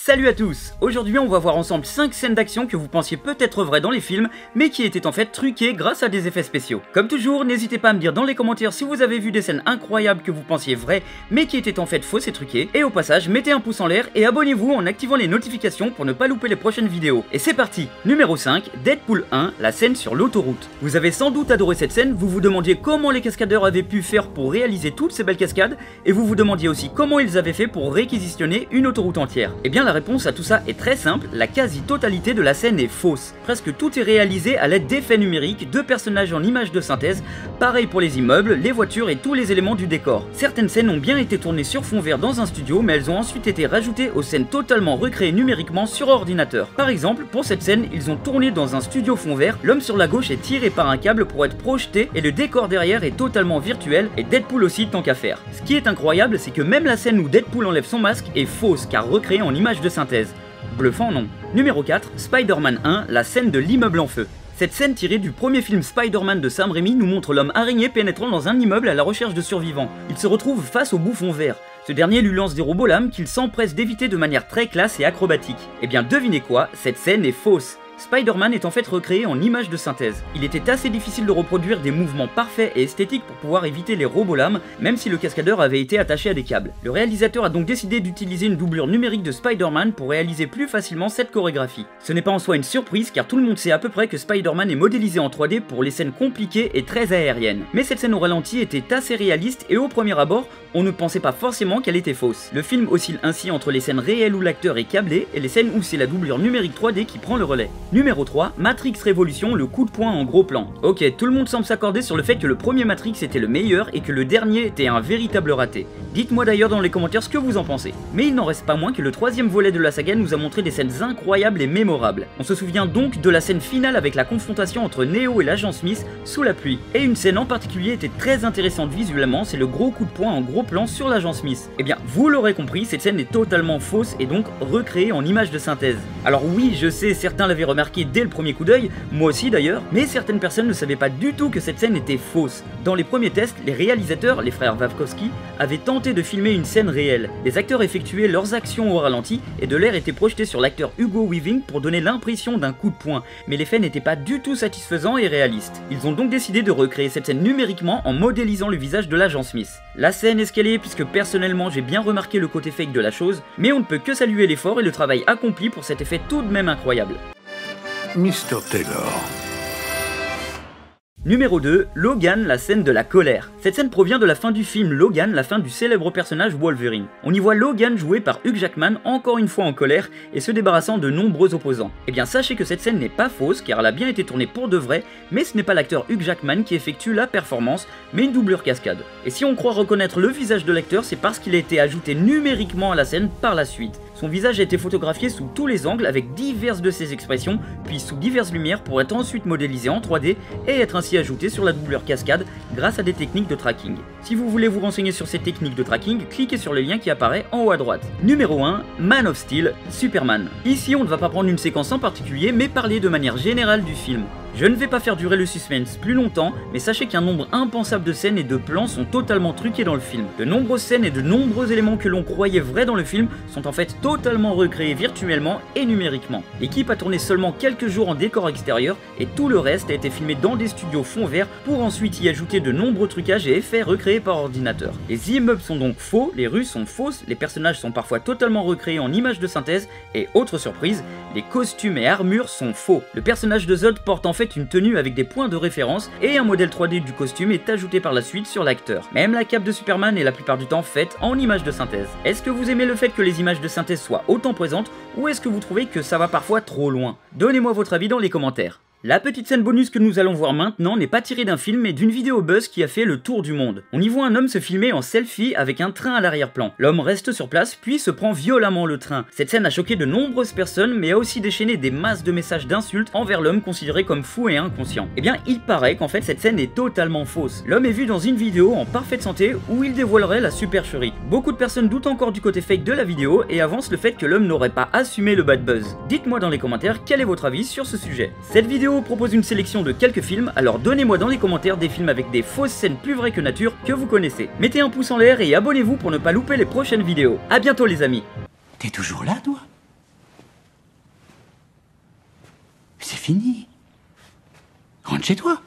Salut à tous! Aujourd'hui on va voir ensemble 5 scènes d'action que vous pensiez peut-être vraies dans les films, mais qui étaient en fait truquées grâce à des effets spéciaux. Comme toujours, n'hésitez pas à me dire dans les commentaires si vous avez vu des scènes incroyables que vous pensiez vraies, mais qui étaient en fait fausses et truquées. Et au passage, mettez un pouce en l'air et abonnez-vous en activant les notifications pour ne pas louper les prochaines vidéos. Et c'est parti! Numéro 5, Deadpool 1, la scène sur l'autoroute. Vous avez sans doute adoré cette scène, vous vous demandiez comment les cascadeurs avaient pu faire pour réaliser toutes ces belles cascades, et vous vous demandiez aussi comment ils avaient fait pour réquisitionner une autoroute entière. Et bien la réponse à tout ça est très simple, la quasi-totalité de la scène est fausse. Presque tout est réalisé à l'aide d'effets numériques, de personnages en images de synthèse, pareil pour les immeubles, les voitures et tous les éléments du décor. Certaines scènes ont bien été tournées sur fond vert dans un studio, mais elles ont ensuite été rajoutées aux scènes totalement recréées numériquement sur ordinateur. Par exemple, pour cette scène, ils ont tourné dans un studio fond vert, l'homme sur la gauche est tiré par un câble pour être projeté et le décor derrière est totalement virtuel et Deadpool aussi tant qu'à faire. Ce qui est incroyable, c'est que même la scène où Deadpool enlève son masque est fausse car recréée en image de synthèse. Bluffant non. Numéro 4, Spider-Man 1, la scène de l'immeuble en feu. Cette scène tirée du premier film Spider-Man de Sam Raimi nous montre l'homme araignée pénétrant dans un immeuble à la recherche de survivants. Il se retrouve face au bouffon vert. Ce dernier lui lance des robots lames qu'il s'empresse d'éviter de manière très classe et acrobatique. Et bien devinez quoi, cette scène est fausse. Spider-Man est en fait recréé en images de synthèse. Il était assez difficile de reproduire des mouvements parfaits et esthétiques pour pouvoir éviter les robots lames, même si le cascadeur avait été attaché à des câbles. Le réalisateur a donc décidé d'utiliser une doublure numérique de Spider-Man pour réaliser plus facilement cette chorégraphie. Ce n'est pas en soi une surprise car tout le monde sait à peu près que Spider-Man est modélisé en 3D pour les scènes compliquées et très aériennes. Mais cette scène au ralenti était assez réaliste et au premier abord, on ne pensait pas forcément qu'elle était fausse. Le film oscille ainsi entre les scènes réelles où l'acteur est câblé et les scènes où c'est la doublure numérique 3D qui prend le relais. Numéro 3, Matrix Révolution, le coup de poing en gros plan. Ok, tout le monde semble s'accorder sur le fait que le premier Matrix était le meilleur et que le dernier était un véritable raté. Dites-moi d'ailleurs dans les commentaires ce que vous en pensez. Mais il n'en reste pas moins que le troisième volet de la saga nous a montré des scènes incroyables et mémorables. On se souvient donc de la scène finale avec la confrontation entre Neo et l'agent Smith sous la pluie. Et une scène en particulier était très intéressante visuellement, c'est le gros coup de poing en gros plan sur l'agent Smith. Et bien, vous l'aurez compris, cette scène est totalement fausse et donc recréée en image de synthèse. Alors oui, je sais, certains l'avaient remarqué dès le premier coup d'œil, moi aussi d'ailleurs, mais certaines personnes ne savaient pas du tout que cette scène était fausse. Dans les premiers tests, les réalisateurs, les frères Wachowski, avaient tenté de filmer une scène réelle. Les acteurs effectuaient leurs actions au ralenti et de l'air était projeté sur l'acteur Hugo Weaving pour donner l'impression d'un coup de poing, mais l'effet n'était pas du tout satisfaisant et réaliste. Ils ont donc décidé de recréer cette scène numériquement en modélisant le visage de l'agent Smith. La scène est ce qu'elle est puisque personnellement j'ai bien remarqué le côté fake de la chose, mais on ne peut que saluer l'effort et le travail accompli pour cet effet tout de même incroyable. Mr. Taylor. Numéro 2, Logan, la scène de la colère. Cette scène provient de la fin du film Logan, la fin du célèbre personnage Wolverine. On y voit Logan joué par Hugh Jackman encore une fois en colère et se débarrassant de nombreux opposants. Et bien sachez que cette scène n'est pas fausse car elle a bien été tournée pour de vrai, mais ce n'est pas l'acteur Hugh Jackman qui effectue la performance, mais une doublure cascade. Et si on croit reconnaître le visage de l'acteur, c'est parce qu'il a été ajouté numériquement à la scène par la suite. Son visage a été photographié sous tous les angles avec diverses de ses expressions, puis sous diverses lumières pour être ensuite modélisé en 3D et être ainsi ajouté sur la doublure cascade grâce à des techniques de tracking. Si vous voulez vous renseigner sur ces techniques de tracking, cliquez sur le lien qui apparaît en haut à droite. Numéro 1, Man of Steel, Superman. Ici on ne va pas prendre une séquence en particulier mais parler de manière générale du film. Je ne vais pas faire durer le suspense plus longtemps, mais sachez qu'un nombre impensable de scènes et de plans sont totalement truqués dans le film. De nombreuses scènes et de nombreux éléments que l'on croyait vrais dans le film sont en fait totalement recréés virtuellement et numériquement. L'équipe a tourné seulement quelques jours en décor extérieur et tout le reste a été filmé dans des studios fond vert pour ensuite y ajouter de nombreux trucages et effets recréés par ordinateur. Les immeubles sont donc faux, les rues sont fausses, les personnages sont parfois totalement recréés en images de synthèse et autre surprise, les costumes et armures sont faux. Le personnage de Zod porte en fait une tenue avec des points de référence et un modèle 3D du costume est ajouté par la suite sur l'acteur. Même la cape de Superman est la plupart du temps faite en images de synthèse. Est-ce que vous aimez le fait que les images de synthèse soient autant présentes ou est-ce que vous trouvez que ça va parfois trop loin? Donnez-moi votre avis dans les commentaires. La petite scène bonus que nous allons voir maintenant n'est pas tirée d'un film mais d'une vidéo buzz qui a fait le tour du monde. On y voit un homme se filmer en selfie avec un train à l'arrière-plan. L'homme reste sur place puis se prend violemment le train. Cette scène a choqué de nombreuses personnes mais a aussi déchaîné des masses de messages d'insultes envers l'homme considéré comme fou et inconscient. Et bien il paraît qu'en fait cette scène est totalement fausse. L'homme est vu dans une vidéo en parfaite santé où il dévoilerait la supercherie. Beaucoup de personnes doutent encore du côté fake de la vidéo et avancent le fait que l'homme n'aurait pas assumé le bad buzz. Dites-moi dans les commentaires quel est votre avis sur ce sujet. Cette vidéo propose une sélection de quelques films, alors donnez-moi dans les commentaires des films avec des fausses scènes plus vraies que nature que vous connaissez. Mettez un pouce en l'air et abonnez-vous pour ne pas louper les prochaines vidéos. A bientôt les amis. T'es toujours là, toi? fini. Rentre chez toi.